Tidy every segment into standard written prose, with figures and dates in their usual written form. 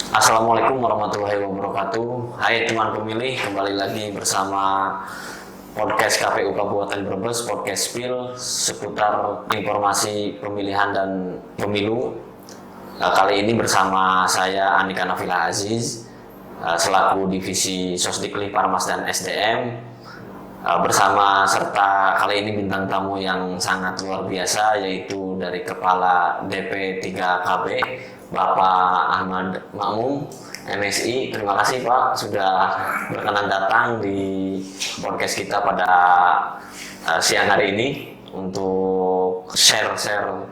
Assalamualaikum warahmatullahi wabarakatuh. Hai teman pemilih, kembali lagi bersama podcast KPU Kabupaten Brebes, podcast Spill seputar informasi pemilihan dan pemilu. Kali ini bersama saya Andika Nafila Aziz, selaku Divisi Sosdikli Parmas dan SDM. Bersama serta kali ini bintang tamu yang sangat luar biasa, yaitu dari Kepala DP 3KB Bapak Ahmad Makmum MSI. Terima kasih Pak sudah berkenan datang di podcast kita pada siang hari ini untuk share-share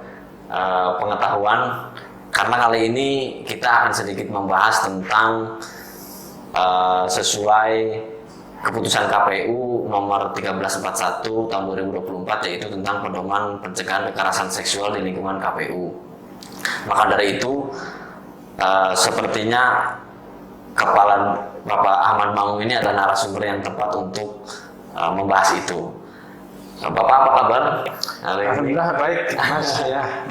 pengetahuan, karena kali ini kita akan sedikit membahas tentang sesuai keputusan KPU nomor 1341 tahun 2024, yaitu tentang pedoman pencegahan kekerasan seksual di lingkungan KPU. Maka dari itu, sepertinya Kepala Bapak Ahmad Makmum ini adalah narasumber yang tepat untuk membahas itu. Bapak, apa kabar? Alhamdulillah baik Mas ya.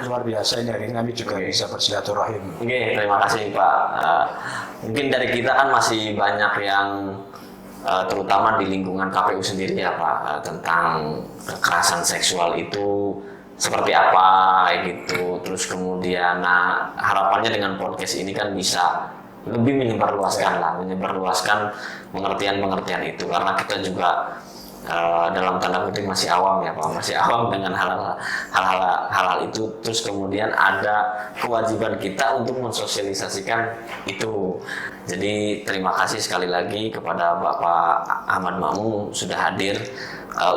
Luar biasa ini, hari ini kami juga bisa bersilaturahim. Oke, terima kasih Pak. Mungkin dari kita kan masih banyak yang terutama di lingkungan KPU sendiri ya Pak, tentang kekerasan seksual itu seperti apa gitu. Terus kemudian harapannya dengan podcast ini kan bisa lebih menyebarluaskan pengertian-pengertian itu, karena kita juga dalam tanda kutip masih awam ya Pak, masih awam dengan hal-hal itu. Terus kemudian ada kewajiban kita untuk mensosialisasikan itu. Jadi terima kasih sekali lagi kepada Bapak Ahmad Makmum sudah hadir.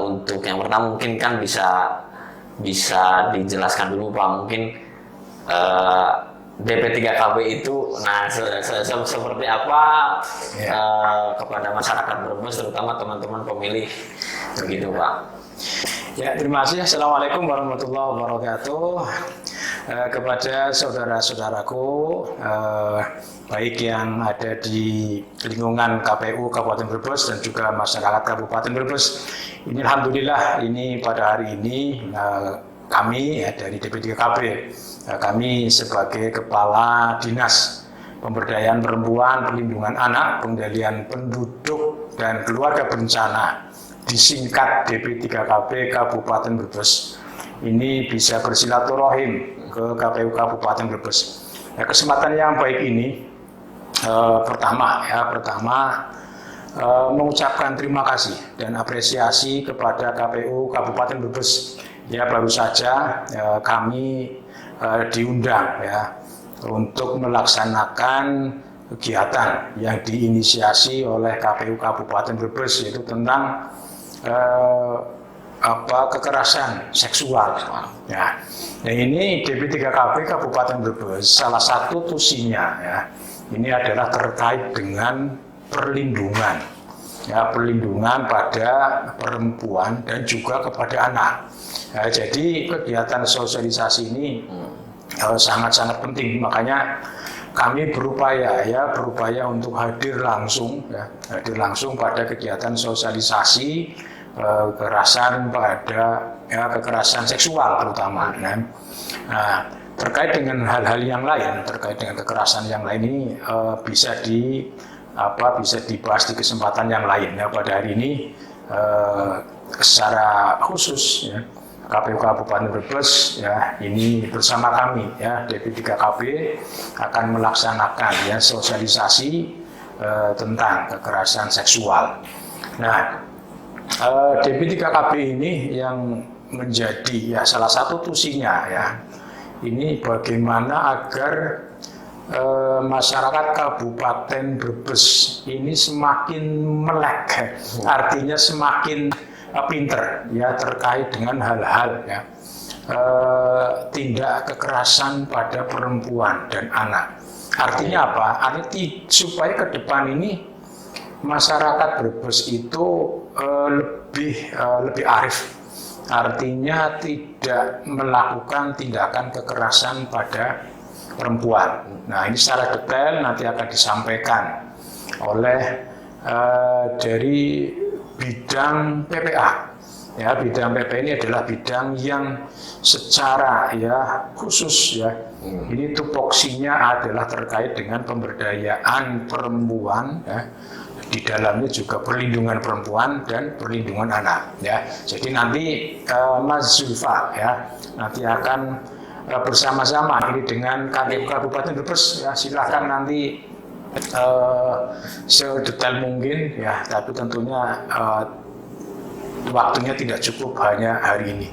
Untuk yang pertama mungkin kan bisa dijelaskan dulu Pak, mungkin DP3KB itu seperti apa kepada masyarakat Brebes, terutama teman-teman pemilih, begitu Pak. Ya, terima kasih. Assalamualaikum warahmatullahi wabarakatuh. Kepada saudara-saudaraku, baik yang ada di lingkungan KPU Kabupaten Brebes dan juga masyarakat Kabupaten Brebes. Ini alhamdulillah, ini pada hari ini kami dari DP3KB, kami sebagai Kepala Dinas Pemberdayaan Perempuan, Perlindungan Anak, Pengendalian Penduduk dan Keluarga Berencana, disingkat DP3KB Kabupaten Brebes, ini bisa bersilaturahim ke KPU Kabupaten Brebes. Kesempatan yang baik ini pertama mengucapkan terima kasih dan apresiasi kepada KPU Kabupaten Brebes. Ya, baru saja kami diundang ya untuk melaksanakan kegiatan yang diinisiasi oleh KPU Kabupaten Brebes, yaitu tentang kekerasan seksual. Ya, nah ini DP3KB Kabupaten Brebes, salah satu tusinya ya, ini adalah terkait dengan perlindungan. Ya, perlindungan pada perempuan dan juga kepada anak. Ya, jadi kegiatan sosialisasi ini sangat-sangat penting, makanya kami berupaya untuk hadir langsung pada kegiatan sosialisasi kekerasan kekerasan seksual terutama. Nah, terkait dengan hal-hal yang lain, terkait dengan kekerasan yang lain ini bisa dibahas di kesempatan yang lain. Ya, pada hari ini secara khusus ya, KPU Kabupaten Brebes ya, ini bersama kami ya, DP3KB akan melaksanakan ya sosialisasi tentang kekerasan seksual. Nah, DP3KB ini yang menjadi ya salah satu tusinya ya, ini bagaimana agar masyarakat Kabupaten Brebes ini semakin melek, artinya semakin pinter ya terkait dengan hal-hal ya tindak kekerasan pada perempuan dan anak. Artinya apa? Artinya supaya ke depan ini masyarakat Brebes itu lebih arif, artinya tidak melakukan tindakan kekerasan pada perempuan. Nah, ini secara detail nanti akan disampaikan oleh dari bidang PPA Ya, bidang PP ini adalah bidang yang secara ya khusus ya. Ini tupoksinya adalah terkait dengan pemberdayaan perempuan ya. Di dalamnya juga perlindungan perempuan dan perlindungan anak ya. Jadi nanti Mas Zulfa ya nanti akan bersama-sama ini dengan KPU Kabupaten Brebes ya, silakan nanti sedetail mungkin ya, tapi tentunya waktunya tidak cukup hanya hari ini.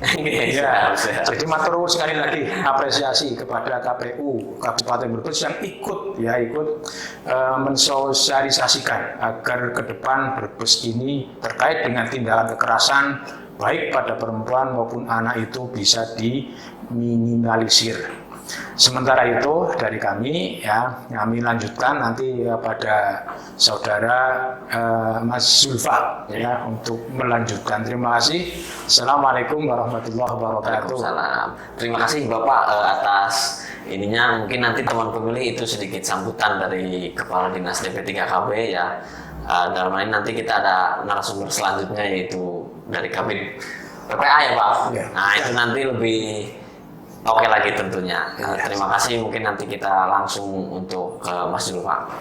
Ya, jadi matur nuwun sekali lagi apresiasi kepada KPU Kabupaten Brebes yang ikut mensosialisasikan agar ke depan Brebes ini terkait dengan tindakan kekerasan baik pada perempuan maupun anak itu bisa diminimalisir. Sementara itu dari kami ya, kami lanjutkan nanti pada saudara Mas Zulfa ya untuk melanjutkan. Terima kasih. Assalamualaikum warahmatullahi wabarakatuh. Waalaikumsalam. Terima kasih Bapak atas ininya. Mungkin nanti teman pemilih itu sedikit sambutan dari Kepala Dinas DP3KB ya. Dalam hal ini nanti kita ada narasumber selanjutnya yaitu dari Kabin PPA ya Pak. Ya. Nah itu nanti lebih oke lagi tentunya. Terima kasih. Mungkin nanti kita langsung untuk ke Mas Zulfa.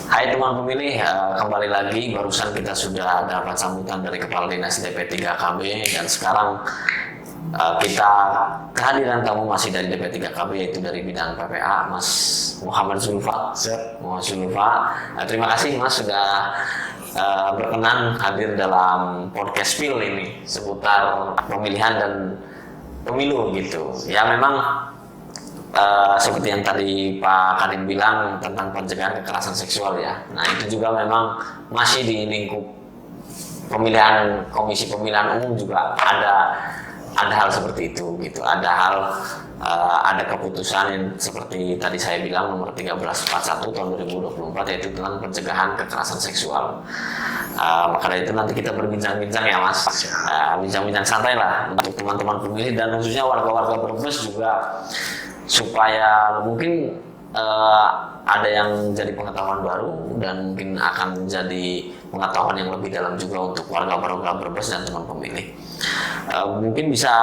Hai teman pemilih, kembali lagi. Barusan kita sudah dapat sambutan dari Kepala Dinas DP3KB dan sekarang kita kehadiran tamu masih dari DP3KB yaitu dari bidang PPA Mas Muhammad Zulfa. Muhammad Zulfa. Terima kasih Mas sudah berkenan hadir dalam podcast PIL ini seputar pemilihan dan pemilu gitu. Ya memang seperti yang tadi Pak Kadin bilang tentang pencegahan kekerasan seksual ya. Nah itu juga memang masih di lingkup pemilihan Komisi Pemilihan Umum juga ada hal seperti itu gitu. Ada keputusan yang seperti tadi saya bilang nomor 1341 tahun 2024 yaitu tentang pencegahan kekerasan seksual. Maka dari itu nanti kita berbincang-bincang ya Mas, bincang-bincang santai lah untuk teman-teman pemilih dan khususnya warga-warga Brebes juga supaya mungkin ada yang jadi pengetahuan baru dan mungkin akan menjadi pengetahuan yang lebih dalam juga untuk warga-warga Brebes dan teman pemilih. Mungkin bisa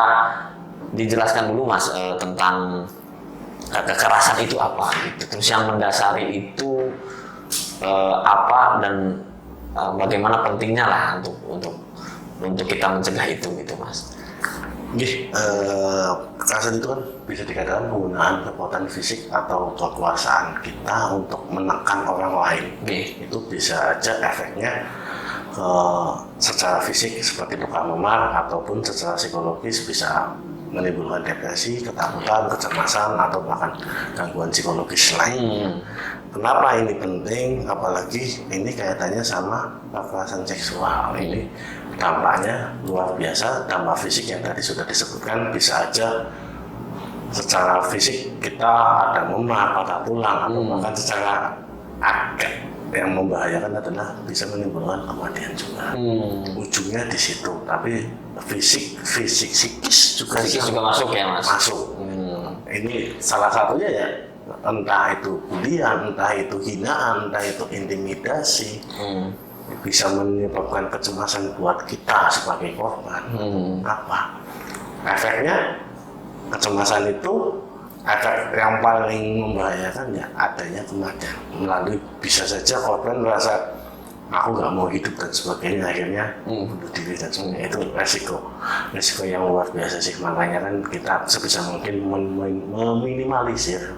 dijelaskan dulu Mas tentang kekerasan itu apa gitu. Terus yang mendasari itu apa dan bagaimana pentingnya lah untuk kita mencegah itu gitu Mas. Kekerasan itu kan bisa dikatakan penggunaan kekuatan fisik atau kekuasaan kita untuk menekan orang lain. Itu bisa aja efeknya secara fisik seperti luka memar ataupun secara psikologis bisa menimbulkan depresi, ketakutan, kecemasan atau bahkan gangguan psikologis lain. Kenapa ini penting? Apalagi ini kaitannya sama kekerasan seksual. Ini dampaknya luar biasa. Dampak fisik yang tadi sudah disebutkan bisa aja secara fisik kita ada memar, patah tulang atau bahkan secara akut yang membahayakan adalah bisa menimbulkan kematian juga. Ujungnya di situ. Tapi fisik psikis juga masuk ya Mas. Masuk. Ini salah satunya ya. Entah itu bulian, entah itu hinaan, entah itu intimidasi, bisa menyebabkan kecemasan buat kita sebagai korban. Apa efeknya? Kecemasan itu efek yang paling membahayakan ya adanya kematian. Melalui bisa saja korban merasa aku nggak mau hidup dan sebagainya, akhirnya bunuh diri dan sebagainya. Itu resiko yang luar biasa sih. Makanya kan kita sebisa mungkin meminimalisir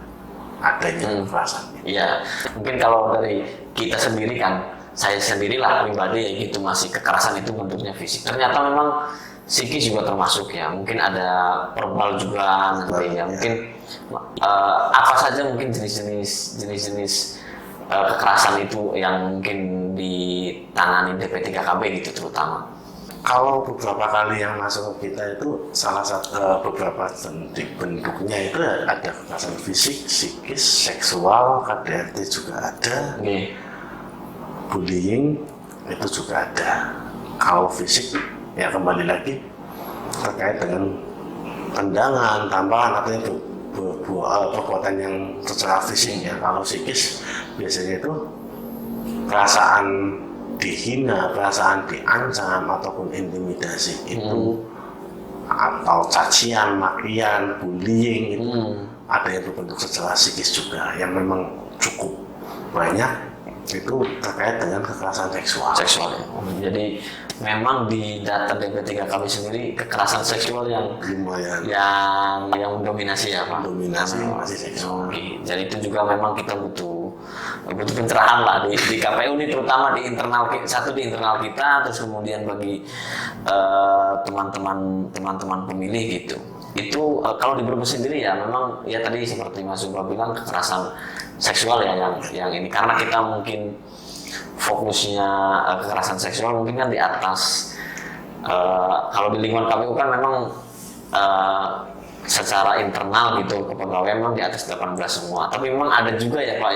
adanya kekerasan. Iya, mungkin kalau dari kita sendiri kan, saya sendirilah pribadi ya gitu, masih kekerasan itu bentuknya fisik. Ternyata memang psikis juga termasuk ya. Mungkin ada verbal juga nanti ya. Mungkin apa saja mungkin jenis-jenis kekerasan itu yang mungkin ditangani DP3KB gitu terutama. Kalau beberapa kali yang masuk ke kita itu salah satu beberapa bentuknya itu ada kekerasan fisik, psikis, seksual, KDRT juga ada, bullying itu juga ada. Kalau fisik ya kembali lagi terkait dengan tendangan, tamparan artinya perbuatan yang secara fisik ya. Kalau psikis biasanya itu perasaan dihina, perasaan diancam ataupun intimidasi itu atau cacian, makian, bullying itu ada yang berbentuk secara psikis juga yang memang cukup banyak itu terkait dengan kekerasan seksual. Ya. Jadi memang di data DP3KB sendiri kekerasan seksual yang lumayan yang mendominasi ya Pak. Dominasi masih seksual. Jadi itu juga memang kita butuh pencerahan lah di KPU ini, terutama di internal kita, terus kemudian bagi teman-teman pemilih gitu. Itu kalau di Brebes sendiri ya memang ya tadi seperti Mas Subha bilang kekerasan seksual ya yang ini, karena kita mungkin fokusnya kekerasan seksual mungkin kan di atas kalau di lingkungan KPU kan memang secara internal gitu kepegawaian memang di atas 18 semua, tapi memang ada juga ya Pak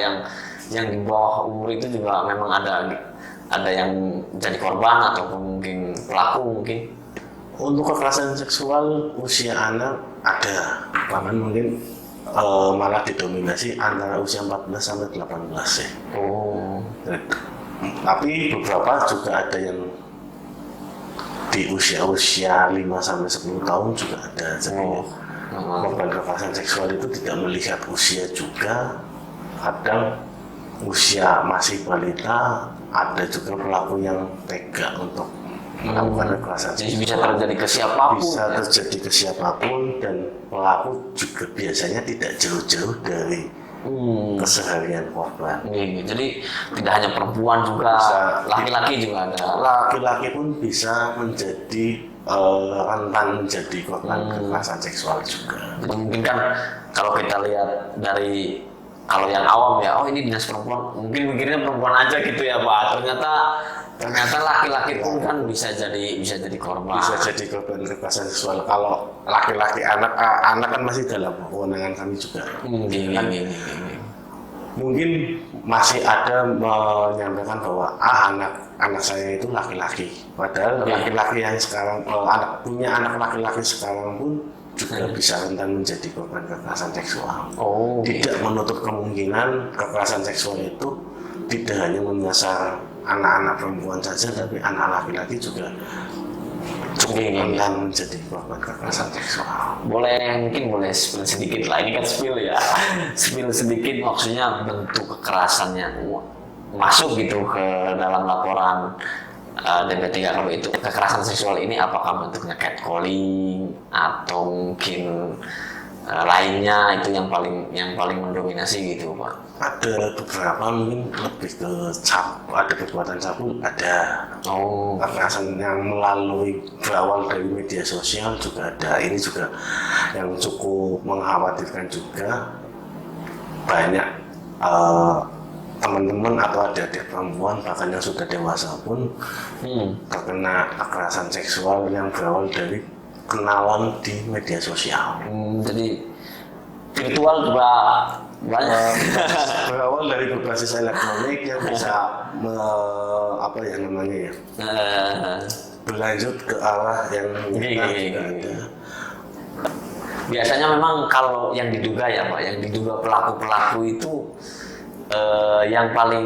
yang di bawah umur itu juga memang ada yang jadi korban ataupun mungkin pelaku mungkin. Untuk kekerasan seksual usia anak ada, bahkan mungkin malah didominasi antara usia 14 sampai 18 ya. Tapi beberapa juga ada yang di usia 5 sampai 10 tahun juga ada. Jadi korban kekerasan seksual itu tidak melihat usia juga. Kadang usia masih balita, ada juga pelaku yang tega untuk melakukan kekerasan seksual. Bisa terjadi ke siapapun. Bisa terjadi ke siapapun, dan pelaku juga biasanya tidak jauh-jauh dari keseharian korban. Jadi tidak hanya perempuan juga, laki-laki juga ada. Laki-laki pun bisa menjadi rentan menjadi korban kekerasan seksual juga. Mungkin kan kalau kita lihat dari kalau yang awam ya, oh ini dinas perempuan, mungkin mikirnya perempuan aja gitu ya Pak. Ternyata laki-laki pun kan bisa jadi korban. Bisa jadi korban kekerasan seksual. Kalau laki-laki anak kan masih dalam kewenangan kami juga. Mungkin masih ada menyampaikan bahwa anak saya itu laki-laki. Padahal laki-laki yang sekarang punya anak laki-laki sekarang pun juga bisa rentan menjadi korban kekerasan seksual. Tidak menutup kemungkinan kekerasan seksual itu tidak hanya menyasar anak-anak perempuan saja, tapi anak laki-laki juga cukup rentan menjadi korban kekerasan seksual. Mungkin boleh spill sedikit lah, ini kan spill ya. Spill sedikit maksudnya bentuk kekerasannya masuk gitu ke dalam laporan DP3KB itu. Kekerasan seksual ini apakah bentuknya catcalling atau mungkin lainnya, itu yang paling mendominasi gitu Pak? Ada beberapa, mungkin lebih ke ada perbuatan cabul, ada kekerasan yang melalui berawal dari media sosial juga ada. Ini juga yang cukup mengkhawatirkan juga. Banyak teman-teman atau adik-adik perempuan bahkan yang sudah dewasa pun terkena kekerasan seksual yang berawal dari kenalan di media sosial. Jadi virtual juga banyak. Berawal dari berbasis elektronik yang bisa berlanjut ke arah yang juga ada. Biasanya memang kalau yang diduga ya Pak, yang diduga pelaku-pelaku itu yang paling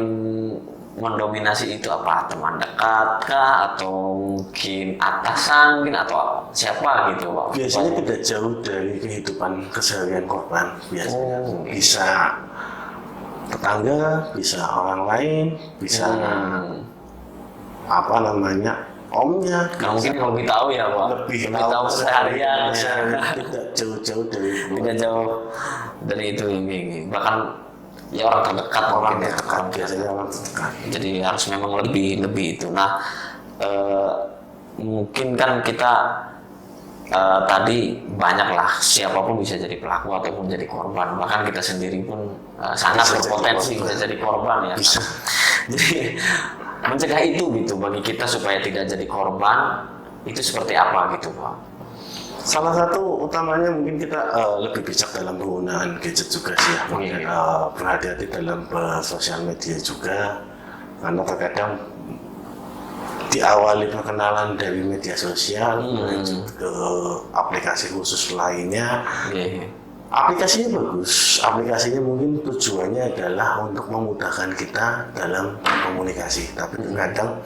mendominasi itu apa? Teman dekat kah, atau mungkin atasan mungkin, atau siapa gitu Pak? Biasanya tidak jauh dari kehidupan keseharian korban. Biasanya bisa tetangga, bisa orang lain, bisa omnya. Nah, mungkin lebih tahu ya Pak, lebih tahu seharian. Tidak jauh-jauh dari itu ini. Bahkan ya orang terdekat biasanya orang terdekat. Jadi harus memang lebih itu. Nah, mungkin kan kita tadi banyaklah siapapun bisa jadi pelaku ataupun jadi korban. Bahkan kita sendiri pun sangat berpotensi bisa jadi korban ya. Bisa. Jadi mencegah itu gitu bagi kita supaya tidak jadi korban itu seperti apa gitu Pak? Salah satu utamanya mungkin kita lebih bijak dalam penggunaan gadget juga sih ya. Berhati-hati dalam bersosial media juga, karena terkadang diawali perkenalan dari media sosial menuju ke aplikasi khusus lainnya. Aplikasinya bagus, aplikasinya mungkin tujuannya adalah untuk memudahkan kita dalam komunikasi, tapi terkadang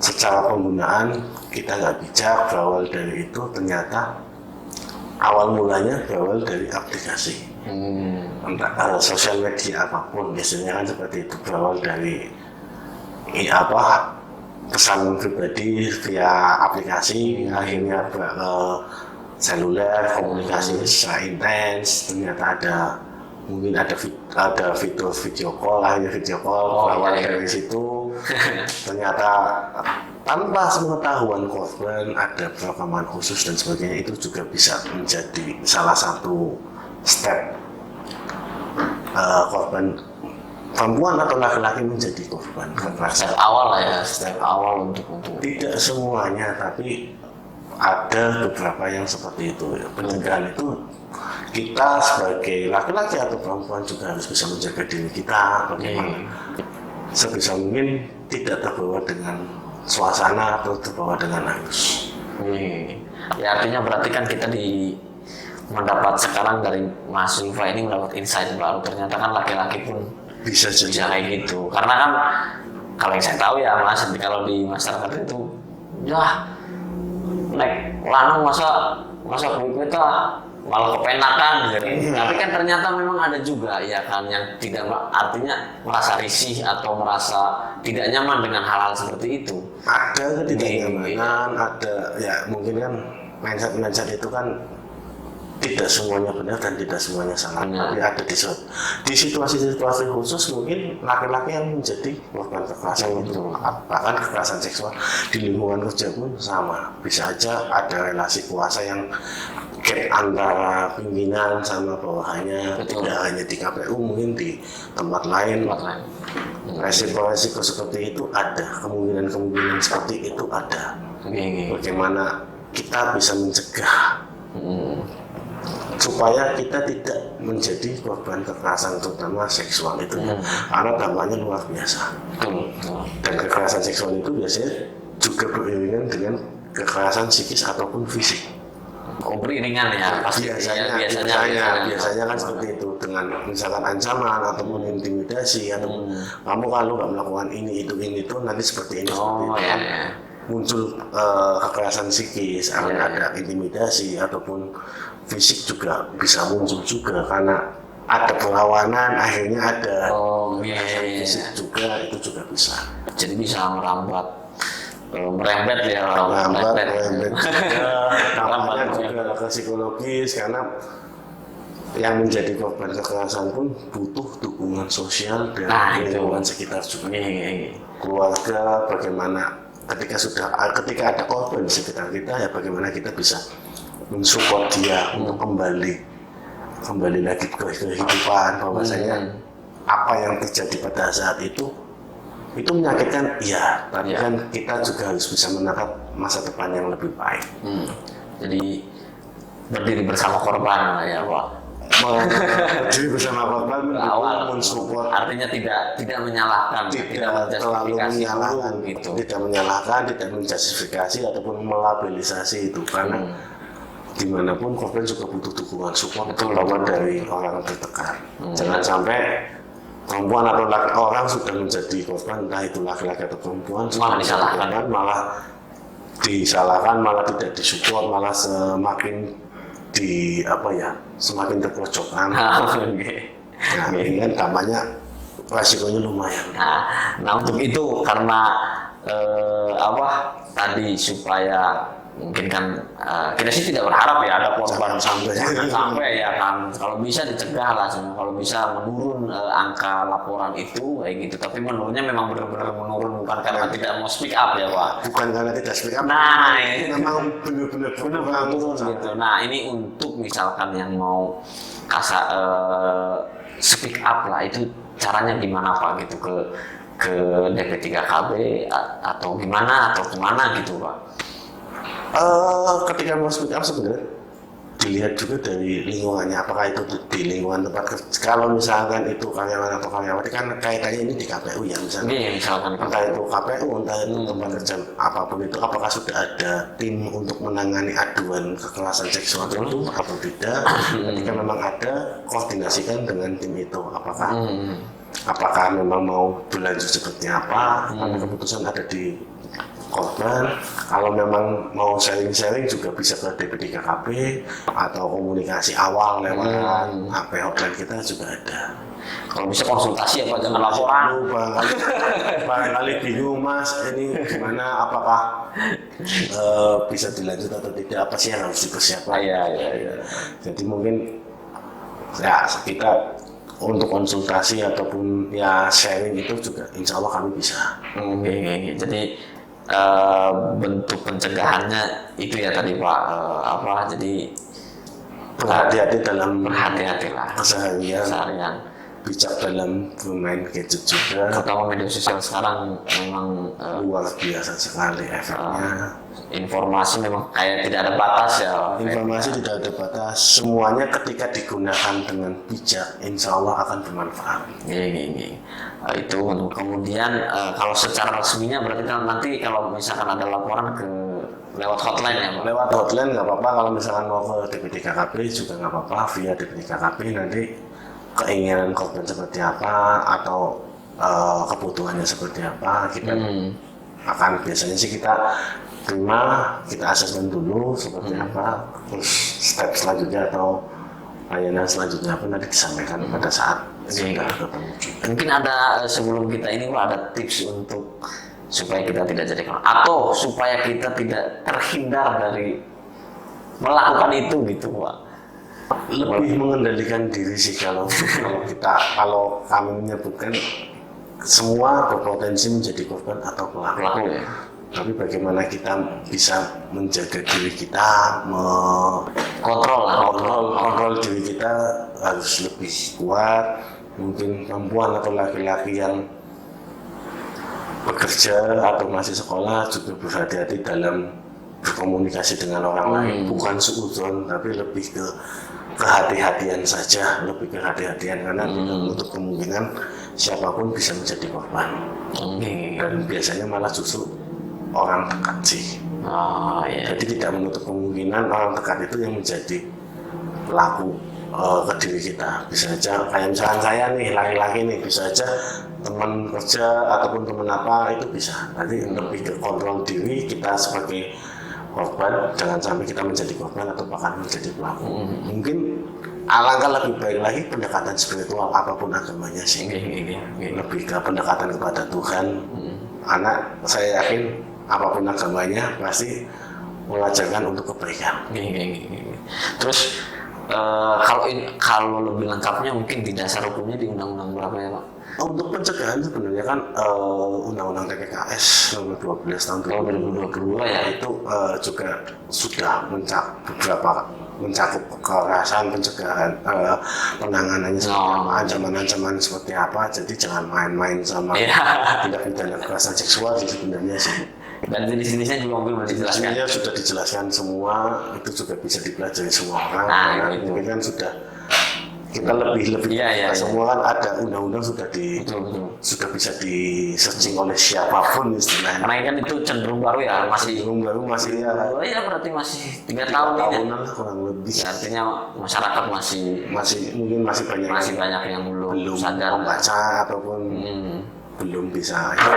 secara penggunaan kita nggak bijak, berawal dari itu ternyata awal mulanya berawal dari aplikasi. Entah sosial media apapun, biasanya kan seperti itu, berawal dari pesan pribadi via aplikasi, akhirnya ke seluler, komunikasi secara intens, ternyata mungkin ada fitur video call, akhirnya video call, berawal dari situ. Ternyata tanpa sepengetahuan korban ada perekaman khusus dan sebagainya, itu juga bisa menjadi salah satu step korban perempuan atau laki-laki menjadi korban kekerasan. Step awal lah ya, step awal untuk Tidak semuanya, tapi ada beberapa yang seperti itu. Pencegahan itu kita sebagai laki-laki atau perempuan juga harus bisa menjaga diri kita, bagaimana sebisa mungkin tidak terbawa dengan suasana atau terbawa dengan arus. Ya artinya berarti kan kita mendapat sekarang dari Mas Zulfa ini mendapat insight baru, ternyata kan laki-laki pun Bisa jadi kayak gitu. Karena kan kalau yang saya tahu ya Mas, kalau di masyarakat itu ya nek lanang masa kita malah kepenakan gitu. Tapi kan ternyata memang ada juga ya kan yang tidak, artinya merasa risih atau merasa tidak nyaman dengan hal-hal seperti itu. ada ketidaknyamanan, ada ya mungkin kan mindset itu kan tidak semuanya benar dan tidak semuanya salah. Tapi ada di situasi-situasi khusus mungkin laki-laki yang menjadi korban kekerasan itu, bahkan kekerasan seksual di lingkungan kerja pun sama. Bisa aja ada relasi kuasa yang gap antara pimpinan sama bawahannya. Tidak hanya di KPU, mungkin di tempat lain. Resiko-resiko seperti itu ada, kemungkinan seperti itu ada. Bagaimana kita bisa mencegah supaya kita tidak menjadi korban kekerasan terutama seksual itu, karena dampaknya luar biasa. Dan kekerasan seksual itu biasanya juga beriringan dengan kekerasan psikis ataupun fisik. Beriringan ya, pasti biasanya kan seperti itu, dengan misalkan ancaman ataupun intimidasi ataupun kamu kalau nggak melakukan ini itu nanti seperti ini muncul kekerasan psikis, akan ada intimidasi ataupun fisik juga bisa muncul juga karena ada perlawanan, akhirnya ada fisik juga, itu juga bisa. Jadi bisa merembet dampaknya juga ke psikologis, karena yang menjadi korban kekerasan pun butuh dukungan sosial dari lingkungan sekitar juga. Keluarga, bagaimana ketika ada korban di sekitar kita, ya bagaimana kita bisa mensupport dia untuk kembali lagi ke kehidupan, bahwasanya apa yang terjadi pada saat itu menyakitkan, iya, tapi kan kita juga harus bisa menatap masa depan yang lebih baik. Jadi berdiri bersama korban lah ya Pak. Berdiri bersama korban, awal mensupport, artinya tidak menyalahkan, tidak terlalu menyalahkan, gitu. Tidak menyalahkan, tidak menjustifikasi ataupun melabilisasi itu, karena dimanapun korban juga butuh dukungan support terutama dari orang terdekat. Jangan sampai perempuan atau orang sudah menjadi korban, entah itu laki-laki atau perempuan, malah disalahkan, malah tidak disupport, malah semakin semakin terpojokkan. Nah, ini kan dampaknya resikonya lumayan. Nah untuk itu karena tadi supaya mungkin kan kita sih tidak berharap ya ada korban sampai ya kan, kalau bisa dicegah lah, kalau bisa menurun angka laporan itu kayak gitu. Tapi menurunnya memang benar-benar menurun, bukan karena tidak mau speak up ya Pak, bukan karena tidak speak up, ini memang benar-benar turun gitu. Nah ini untuk misalkan yang mau speak up lah, itu caranya gimana Pak gitu, ke DP3KB atau gimana atau kemana gitu Pak? Ketika mau speak up sebenarnya dilihat juga dari lingkungannya, apakah itu di lingkungan tempat kerja. Kalau misalkan itu karyawan atau karyawati, kan kaitannya ini di KPU ya, misalkan entah itu KPU, entah itu tempat kerja apapun itu, apakah sudah ada tim untuk menangani aduan kekerasan seksual itu atau tidak. Ketika memang ada, koordinasikan dengan tim itu, apakah memang mau berlanjut seperti apa, karena keputusan ada di korban. Kalau memang mau sharing-sharing juga bisa ke DP3KP atau komunikasi awal lewat HP hotline kita juga ada. Kalau bisa konsultasi apa jangan laporan. Barangkali bingung Mas, ini gimana, apakah bisa dilanjut atau tidak, apa sih yang harus dipersiapkan. Iya. Jadi mungkin ya kita untuk konsultasi ataupun ya sharing itu juga insya Allah kami bisa. Oke. Jadi bentuk pencegahannya itu ya tadi Pak, jadi berhati-hatilah keseharian. Bijak dalam bermain gadget juga. Terutama media sosial sekarang memang luar biasa sekali efeknya. Informasi memang kayak tidak ada batas ya. Informasi tidak ada batas. Semuanya ketika digunakan dengan bijak, insya Allah akan bermanfaat. Itu kemudian kalau secara resminya berarti kan nanti kalau misalkan ada laporan lewat hotline ya Pak? Lewat hotline nggak apa-apa. Kalau misalkan mau ke DP3KP juga nggak apa-apa. Via DP3KP nanti keinginan korban seperti apa atau kebutuhannya seperti apa kita akan biasanya sih kita terima, kita asesmen dulu seperti apa, terus step selanjutnya atau layanan selanjutnya apa nanti disampaikan pada saat sudah ketemu. Mungkin ada sebelum kita ini Pak ada tips untuk supaya kita tidak jadi korban atau supaya kita tidak terhindar dari melakukan itu gitu Pak. Lebih mengendalikan diri sih kalau kami menyebutkan semua berpotensi menjadi korban atau pelaku ya. Tapi bagaimana kita bisa menjaga diri kita, kontrol diri kita harus lebih kuat. Mungkin perempuan atau laki-laki yang bekerja atau masih sekolah juga berhati-hati dalam berkomunikasi dengan orang lain, bukan suudzon tapi lebih ke kehati-hatian saja, karena tidak menutup kemungkinan siapapun bisa menjadi korban. Dan biasanya malah justru orang dekat sih. Jadi tidak menutup kemungkinan orang dekat itu yang menjadi pelaku ke diri kita. Bisa aja kayak misalkan saya nih laki-laki nih, bisa aja teman kerja ataupun teman apa itu bisa. Nanti lebih ke kontrol diri kita sebagai korban, jangan sampai kita menjadi korban atau bahkan menjadi pelaku. Mungkin alangkah lebih baik lagi pendekatan spiritual apapun agamanya sih. Lebih ke pendekatan kepada Tuhan. Karena saya yakin apapun agamanya pasti mengajarkan untuk kebaikan. Terus kalau lebih lengkapnya mungkin di dasar hukumnya di undang-undang berapa ya Pak? Untuk pencegahan sebenarnya kan Undang-Undang TPKS nomor 12 tahun 2022 ya itu juga sudah mencakup kekerasan, pencegahan, penanganannya seperti apa, ancaman-ancaman seperti apa. Jadi jangan main-main sama tindak pidana kekerasan seksual sebenarnya sih. Dan jenis-jenisnya juga mungkin dijelaskan. Jenisnya sudah dijelaskan semua, itu juga bisa dipelajari semua orang. Mungkin kan sudah kita lebih semua kan ada undang-undang sudah bisa di searching oleh siapapun istilahnya. Karena kan itu cenderung baru ya, masih ya. Ya berarti masih 3 tahunan lah kurang lebih. Ya, artinya masyarakat mungkin masih banyak yang belum sadar membaca ataupun belum bisa itu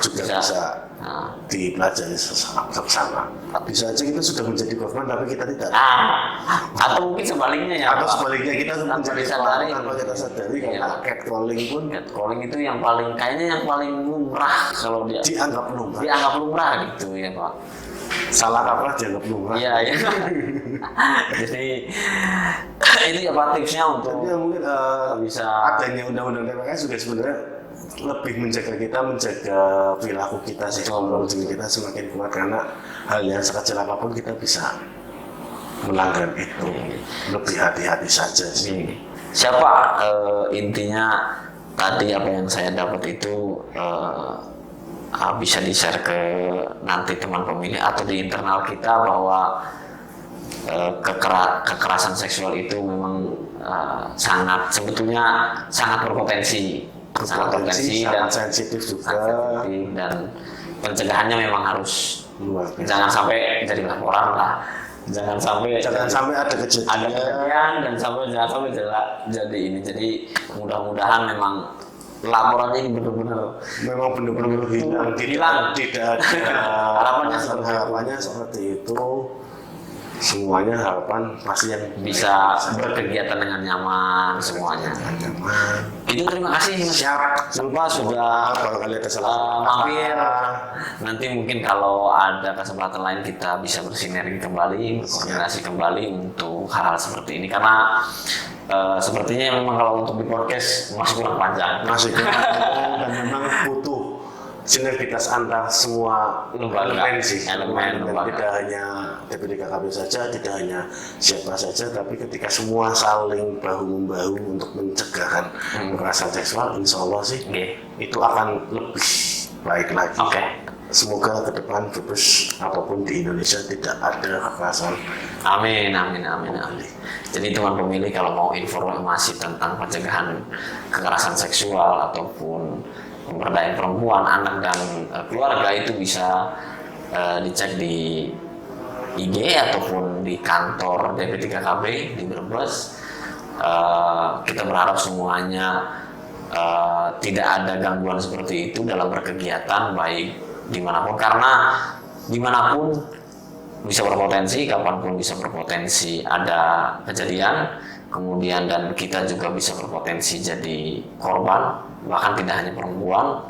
juga bisa dipelajari bersama. Bisa aja kita sudah menjadi korban tapi kita tidak. Atau mungkin sebaliknya ya. Atau sebaliknya kita menjadi korban tanpa kita sadari karena catcalling itu yang paling lumrah kalau dia dianggap lumrah gitu ya Pak. Salah kaprah dianggap lumrah. Iya. Jadi itu ya Pak tipsnya untuk mungkin bisa adanya undang-undang TPKS juga sebenarnya lebih menjaga perilaku kita sih, kontrol diri kita semakin kuat karena hal yang sekecil apapun kita bisa melanggar itu. Lebih hati-hati saja sih. Siapa intinya tadi apa yang saya dapat itu bisa di-share ke nanti teman pemilih atau di internal kita bahwa kekerasan seksual itu memang sebetulnya sangat berpotensi dan sensitif juga dan pencegahannya memang harus jangan sampai jadi laporan lah, jangan sampai ada kejadian dan jangan sampai jadi ini. Jadi mudah-mudahan memang laporannya ini benar-benar memang benar-benar hilang, tidak ada harapannya seperti itu. Semuanya harapan pasti yang bisa berkegiatan dengan nyaman semuanya. nyaman. Itu terima kasih Mas. Lupa sudah Kalau kalian ada salah mampir. Nanti mungkin kalau ada kesempatan lain kita bisa bersinergi kembali, berkoordinasi kembali untuk hal-hal seperti ini karena sepertinya memang kalau untuk di podcast masih kurang panjang. masih kurang dan memang butuh sinergitas antar semua Lembaga, elemen dan lembaga. tidak hanya DPDKKP saja, tidak hanya siapa saja, tapi ketika semua saling bahu-membahu untuk mencegahkan kekerasan seksual, insya Allah sih Oke. itu akan lebih baik lagi. Oke. Semoga ke depan bebas apapun di Indonesia tidak ada kekerasan. Amin. Jadi teman pemilih kalau mau informasi tentang pencegahan kekerasan seksual ataupun pemberdayaan perempuan, anak dan keluarga itu bisa dicek di IG ataupun di kantor DP3KB di Brebes. Kita berharap semuanya tidak ada gangguan seperti itu dalam berkegiatan baik dimanapun karena dimanapun bisa berpotensi, kapanpun bisa berpotensi ada kejadian, kemudian dan kita juga bisa berpotensi jadi korban, bahkan tidak hanya perempuan,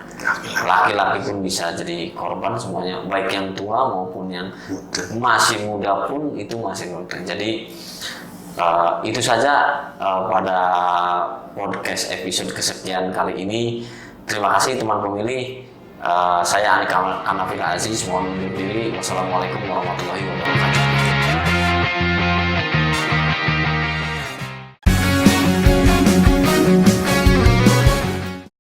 laki-laki pun bisa jadi korban semuanya, baik yang tua maupun yang masih muda pun itu masih mungkin. Jadi itu saja pada podcast episode kesekian kali ini. Terima kasih teman pemilih. Saya Anik Anafil Aziz, mohon undur diri. Wassalamualaikum warahmatullahi wabarakatuh.